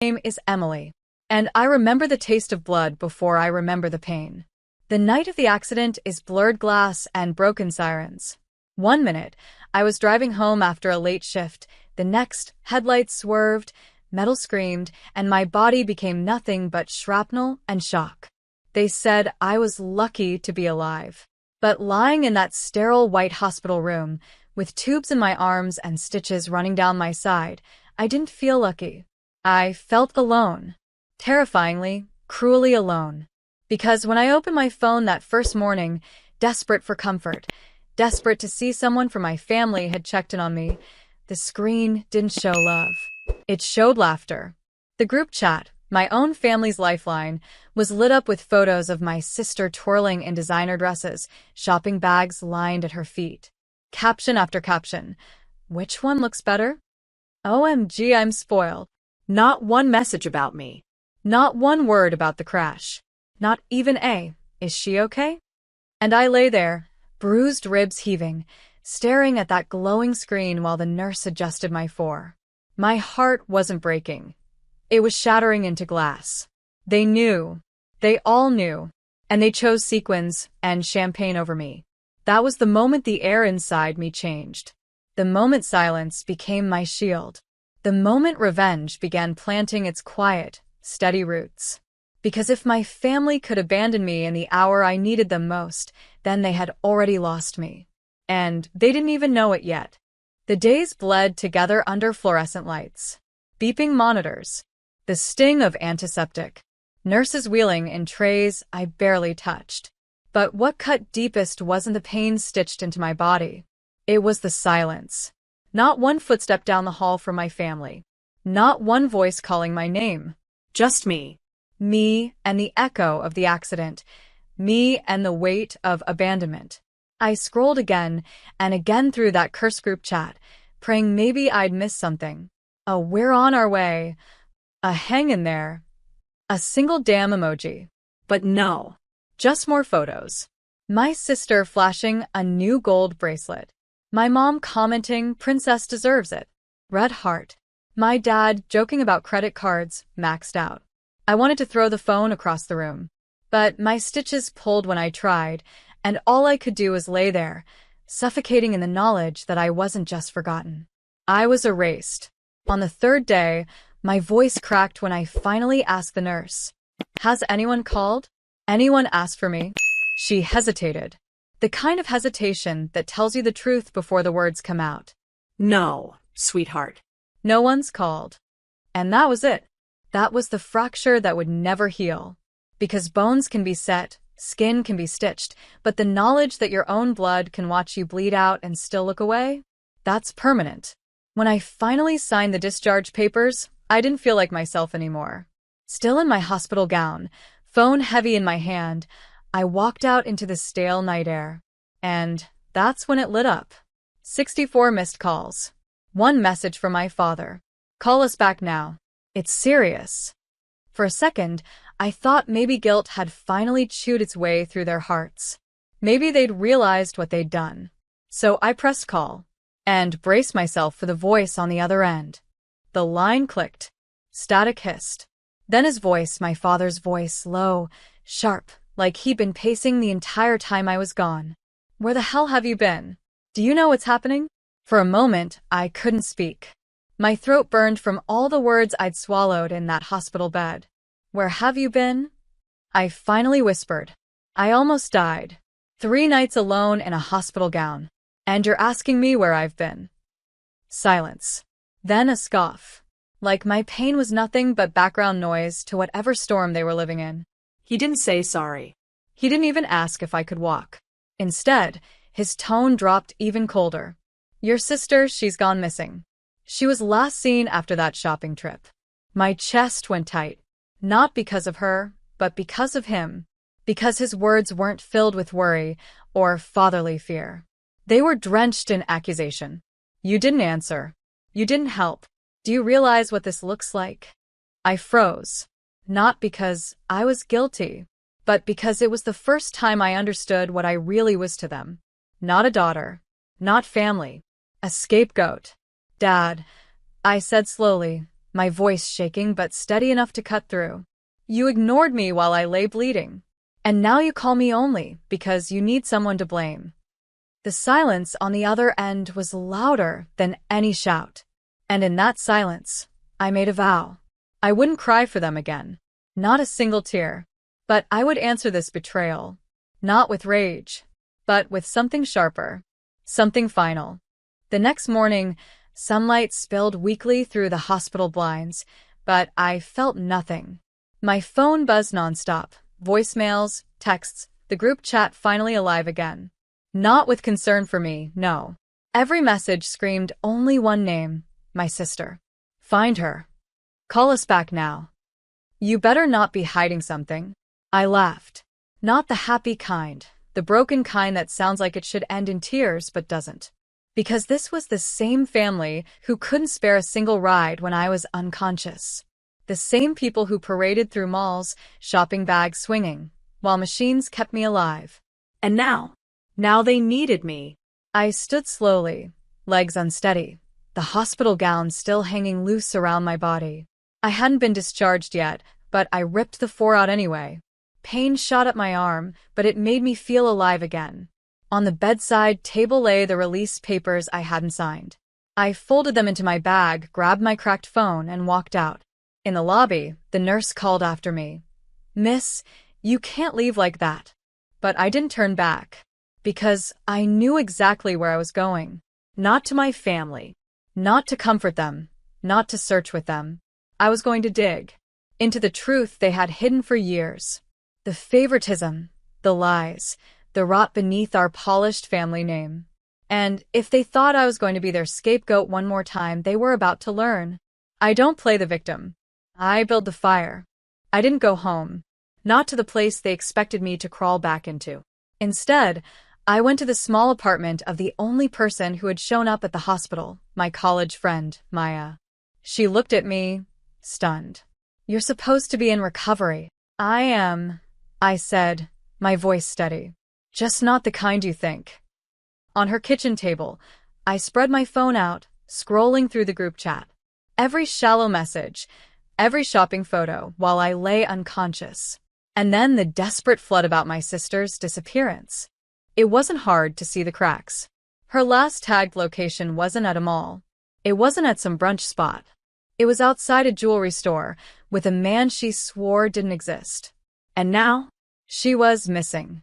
name is Emily, and I remember the taste of blood before I remember the pain. The night of the accident is blurred glass and broken sirens. 1 minute, I was driving home after a late shift. The next, headlights swerved, metal screamed, and my body became nothing but shrapnel and shock. They said I was lucky to be alive. But lying in that sterile white hospital room, with tubes in my arms and stitches running down my side, I didn't feel lucky. I felt alone. Terrifyingly, cruelly alone. Because when I opened my phone that first morning, desperate for comfort, desperate to see someone from my family had checked in on me, the screen didn't show love. It showed laughter. The group chat, my own family's lifeline, was lit up with photos of my sister twirling in designer dresses, shopping bags lined at her feet. Caption after caption. Which one looks better? OMG, I'm spoiled. Not one message about me. Not one word about the crash. Not even a, is she okay? And I lay there, bruised ribs heaving, staring at that glowing screen while the nurse adjusted my fore. My heart wasn't breaking. It was shattering into glass. They knew. They all knew. And they chose sequins and champagne over me. That was the moment the air inside me changed. The moment silence became my shield. The moment revenge began planting its quiet, steady roots. Because if my family could abandon me in the hour I needed them most, then they had already lost me. And they didn't even know it yet. The days bled together under fluorescent lights. Beeping monitors. The sting of antiseptic. Nurses wheeling in trays I barely touched. But what cut deepest wasn't the pain stitched into my body. It was the silence. Not one footstep down the hall from my family. Not one voice calling my name. Just me. Me and the echo of the accident. Me and the weight of abandonment. I scrolled again and again through that cursed group chat, praying maybe I'd missed something. A "we're on our way," a "hang in there," a single damn emoji. But no. Just more photos. My sister flashing a new gold bracelet. My mom commenting, "Princess deserves it." Red heart. My dad joking about credit cards, maxed out. I wanted to throw the phone across the room. But my stitches pulled when I tried, and all I could do was lay there, suffocating in the knowledge that I wasn't just forgotten. I was erased. On the third day, my voice cracked when I finally asked the nurse, "Has anyone called? Anyone asked for me?" She hesitated. The kind of hesitation that tells you the truth before the words come out. No, sweetheart. No one's called. And that was it. That was the fracture that would never heal. Because bones can be set, skin can be stitched, but the knowledge that your own blood can watch you bleed out and still look away? That's permanent. When I finally signed the discharge papers, I didn't feel like myself anymore. Still in my hospital gown, phone heavy in my hand, I walked out into the stale night air. And that's when it lit up. 64 missed calls. One message from my father. "Call us back now. It's serious." For a second, I thought maybe guilt had finally chewed its way through their hearts. Maybe they'd realized what they'd done. So I pressed call and braced myself for the voice on the other end. The line clicked. Static hissed. Then his voice, my father's voice, low, sharp, like he'd been pacing the entire time I was gone. "Where the hell have you been? Do you know what's happening?" For a moment, I couldn't speak. My throat burned from all the words I'd swallowed in that hospital bed. "Where have you been?" I finally whispered. "I almost died. 3 nights alone in a hospital gown. And you're asking me where I've been." Silence. Then a scoff. Like my pain was nothing but background noise to whatever storm they were living in. He didn't say sorry. He didn't even ask if I could walk. Instead, his tone dropped even colder. "Your sister, she's gone missing. She was last seen after that shopping trip." My chest went tight. Not because of her, but because of him. Because his words weren't filled with worry or fatherly fear. They were drenched in accusation. "You didn't answer. You didn't help. Do you realize what this looks like?" I froze. Not because I was guilty, but because it was the first time I understood what I really was to them. Not a daughter. Not family. A scapegoat. "Dad," I said slowly, my voice shaking but steady enough to cut through. You ignored me while I lay bleeding. And now you call me only because you need someone to blame. The silence on the other end was louder than any shout. And in that silence, I made a vow. I wouldn't cry for them again. Not a single tear. But I would answer this betrayal. Not with rage, but with something sharper. Something final. The next morning, sunlight spilled weakly through the hospital blinds, but I felt nothing. My phone buzzed nonstop. Voicemails, texts, the group chat finally alive again. Not with concern for me, no. Every message screamed only one name, my sister. Find her. Call us back now. You better not be hiding something. I laughed. Not the happy kind, the broken kind that sounds like it should end in tears but doesn't. Because this was the same family who couldn't spare a single ride when I was unconscious. The same people who paraded through malls, shopping bags swinging, while machines kept me alive. And now they needed me. I stood slowly, legs unsteady, the hospital gown still hanging loose around my body. I hadn't been discharged yet, but I ripped the 4 out anyway. Pain shot up my arm, but it made me feel alive again. On the bedside table lay the release papers I hadn't signed. I folded them into my bag, grabbed my cracked phone, and walked out. In the lobby, the nurse called after me. Miss, you can't leave like that. But I didn't turn back. Because I knew exactly where I was going. Not to my family. Not to comfort them. Not to search with them. I was going to dig into the truth they had hidden for years. The favoritism, the lies, the rot beneath our polished family name. And if they thought I was going to be their scapegoat one more time, they were about to learn. I don't play the victim. I build the fire. I didn't go home. Not to the place they expected me to crawl back into. Instead, I went to the small apartment of the only person who had shown up at the hospital, my college friend, Maya. She looked at me, stunned. You're supposed to be in recovery. I am, I said, my voice steady. Just not the kind you think. On her kitchen table, I spread my phone out, scrolling through the group chat. Every shallow message, every shopping photo, while I lay unconscious. And then the desperate flood about my sister's disappearance. It wasn't hard to see the cracks. Her last tagged location wasn't at a mall. It wasn't at some brunch spot. It was outside a jewelry store with a man she swore didn't exist. And now, she was missing.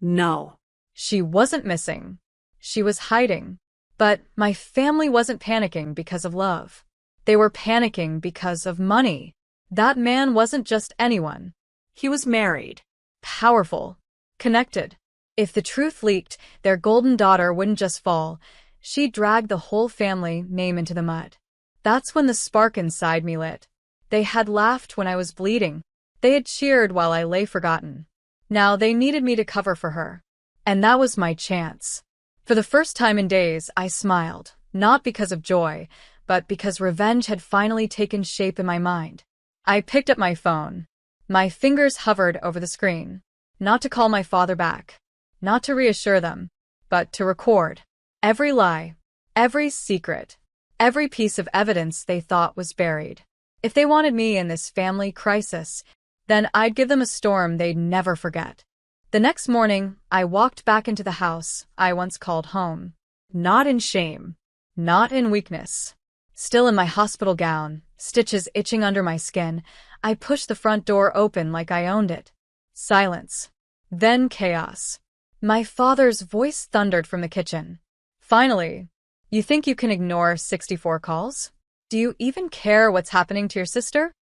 No. She wasn't missing. She was hiding. But my family wasn't panicking because of love. They were panicking because of money. That man wasn't just anyone. He was married. Powerful. Connected. If the truth leaked, their golden daughter wouldn't just fall. She'd drag the whole family name into the mud. That's when the spark inside me lit. They had laughed when I was bleeding. They had cheered while I lay forgotten. Now they needed me to cover for her. And that was my chance. For the first time in days, I smiled, not because of joy, but because revenge had finally taken shape in my mind. I picked up my phone. My fingers hovered over the screen. Not to call my father back. Not to reassure them, but to record. Every lie. Every secret. Every piece of evidence they thought was buried. If they wanted me in this family crisis, then I'd give them a storm they'd never forget. The next morning, I walked back into the house I once called home. Not in shame. Not in weakness. Still in my hospital gown, stitches itching under my skin, I pushed the front door open like I owned it. Silence. Then chaos. My father's voice thundered from the kitchen. Finally. You think you can ignore 64 calls? Do you even care what's happening to your sister?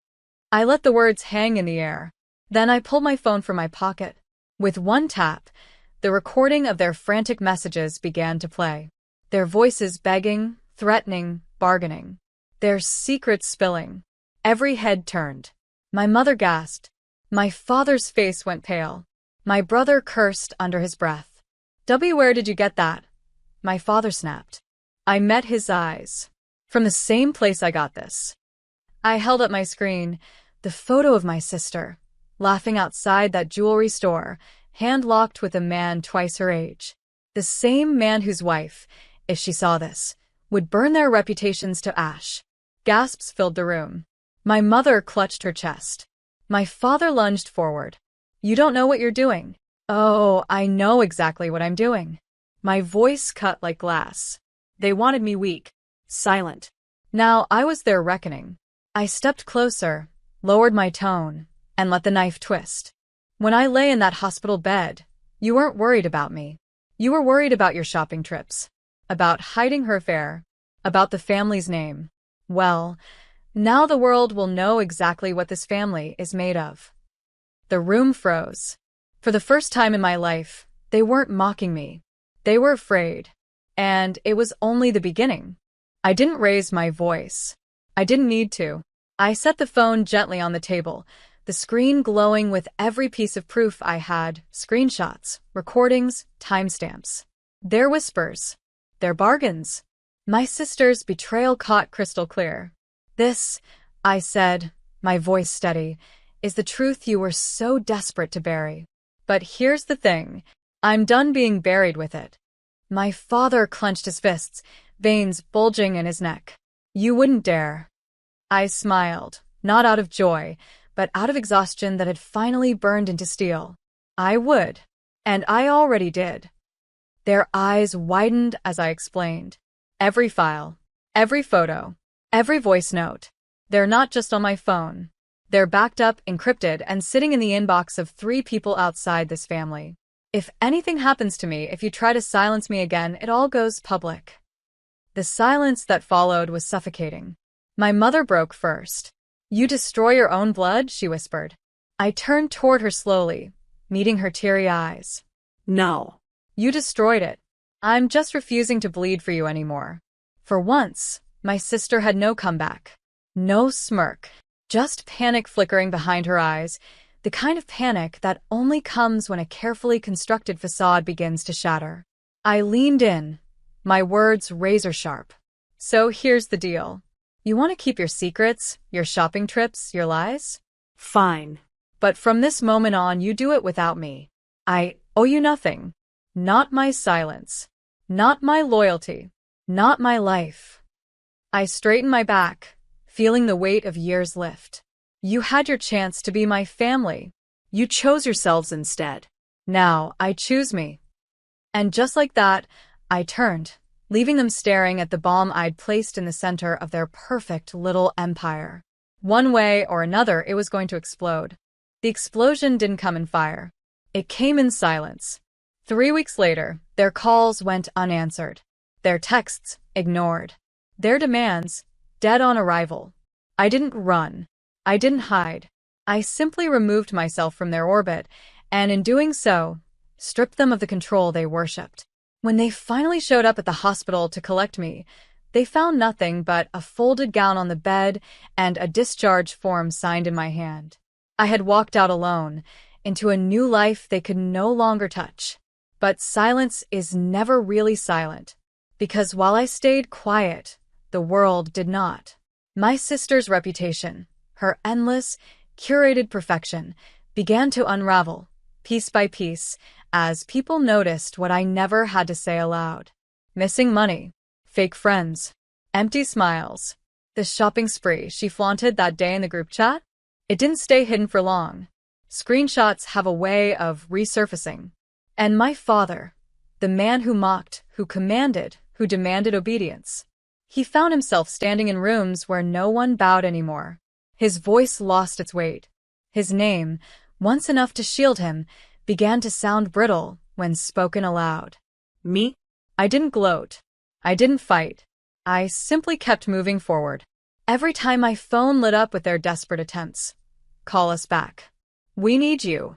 I let the words hang in the air. Then I pulled my phone from my pocket. With one tap, the recording of their frantic messages began to play. Their voices begging, threatening, bargaining. Their secrets spilling. Every head turned. My mother gasped. My father's face went pale. My brother cursed under his breath. Where did you get that? My father snapped. I met his eyes. From the same place I got this. I held up my screen, the photo of my sister, laughing outside that jewelry store, hand-locked with a man twice her age. The same man whose wife, if she saw this, would burn their reputations to ash. Gasps filled the room. My mother clutched her chest. My father lunged forward. You don't know what you're doing. Oh, I know exactly what I'm doing. My voice cut like glass. They wanted me weak, silent. Now I was their reckoning. I stepped closer, lowered my tone, and let the knife twist. When I lay in that hospital bed, you weren't worried about me. You were worried about your shopping trips, about hiding her affair, about the family's name. Well, now the world will know exactly what this family is made of. The room froze. For the first time in my life, they weren't mocking me. They were afraid. And it was only the beginning. I didn't raise my voice. I didn't need to. I set the phone gently on the table, the screen glowing with every piece of proof I had, screenshots, recordings, timestamps. Their whispers. Their bargains. My sister's betrayal caught crystal clear. This, I said, my voice steady, is the truth you were so desperate to bury. But here's the thing. I'm done being buried with it. My father clenched his fists, veins bulging in his neck. You wouldn't dare. I smiled, not out of joy, but out of exhaustion that had finally burned into steel. I would. And I already did. Their eyes widened as I explained. Every file, every photo, every voice note. They're not just on my phone. They're backed up, encrypted, and sitting in the inbox of 3 people outside this family. If anything happens to me, if you try to silence me again, it all goes public. The silence that followed was suffocating. My mother broke first. You destroy your own blood, she whispered. I turned toward her slowly, meeting her teary eyes. No. You destroyed it. I'm just refusing to bleed for you anymore. For once, my sister had no comeback. No smirk. Just panic flickering behind her eyes, the kind of panic that only comes when a carefully constructed facade begins to shatter. I leaned in, my words razor sharp. So here's the deal. You want to keep your secrets, your shopping trips, your lies? Fine. But from this moment on, you do it without me. I owe you nothing. Not my silence. Not my loyalty. Not my life. I straightened my back, feeling the weight of years lift. You had your chance to be my family. You chose yourselves instead. Now I choose me. And just like that, I turned, leaving them staring at the bomb I'd placed in the center of their perfect little empire. One way or another, it was going to explode. The explosion didn't come in fire. It came in silence. 3 weeks later, their calls went unanswered. Their texts ignored. Their demands dead on arrival. I didn't run. I didn't hide. I simply removed myself from their orbit, and in doing so, stripped them of the control they worshipped. When they finally showed up at the hospital to collect me, they found nothing but a folded gown on the bed and a discharge form signed in my hand. I had walked out alone, into a new life they could no longer touch. But silence is never really silent, because while I stayed quiet, the world did not. My sister's reputation, her endless, curated perfection, began to unravel, piece by piece, as people noticed what I never had to say aloud. Missing money, fake friends, empty smiles. The shopping spree she flaunted that day in the group chat? It didn't stay hidden for long. Screenshots have a way of resurfacing. And my father, the man who mocked, who commanded, who demanded obedience, he found himself standing in rooms where no one bowed anymore. His voice lost its weight. His name, once enough to shield him, began to sound brittle when spoken aloud. Me? I didn't gloat. I didn't fight. I simply kept moving forward. Every time my phone lit up with their desperate attempts. Call us back. We need you.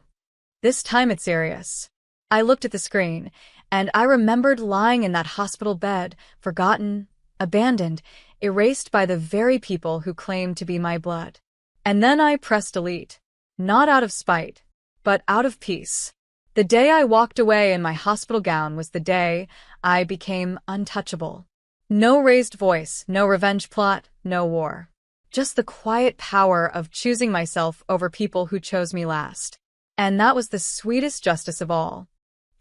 This time it's serious. I looked at the screen, and I remembered lying in that hospital bed, forgotten, abandoned, erased by the very people who claimed to be my blood. And then I pressed delete, not out of spite, but out of peace. The day I walked away in my hospital gown was the day I became untouchable. No raised voice, no revenge plot, no war. Just the quiet power of choosing myself over people who chose me last. And that was the sweetest justice of all.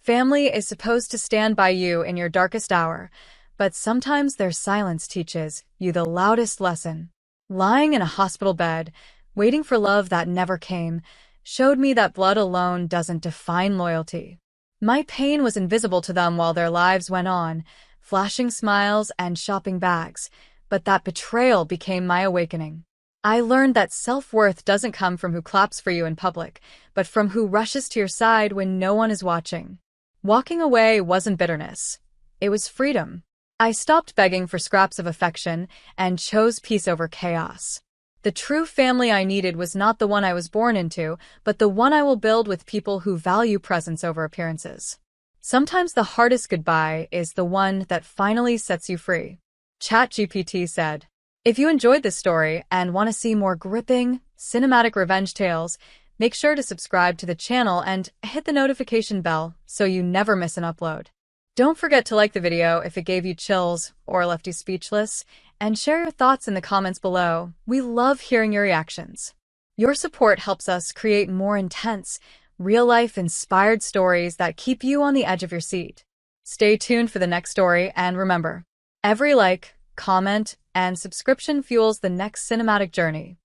Family is supposed to stand by you in your darkest hour, but sometimes their silence teaches you the loudest lesson. Lying in a hospital bed, waiting for love that never came, showed me that blood alone doesn't define loyalty. My pain was invisible to them while their lives went on, flashing smiles and shopping bags, but that betrayal became my awakening. I learned that self-worth doesn't come from who claps for you in public, but from who rushes to your side when no one is watching. Walking away wasn't bitterness. It was freedom. I stopped begging for scraps of affection and chose peace over chaos. The true family I needed was not the one I was born into, but the one I will build with people who value presence over appearances. Sometimes the hardest goodbye is the one that finally sets you free. ChatGPT said, "If you enjoyed this story and want to see more gripping, cinematic revenge tales, make sure to subscribe to the channel and hit the notification bell so you never miss an upload. Don't forget to like the video if it gave you chills or left you speechless, and share your thoughts in the comments below. We love hearing your reactions. Your support helps us create more intense, real-life inspired stories that keep you on the edge of your seat. Stay tuned for the next story, and remember, every like, comment, and subscription fuels the next cinematic journey.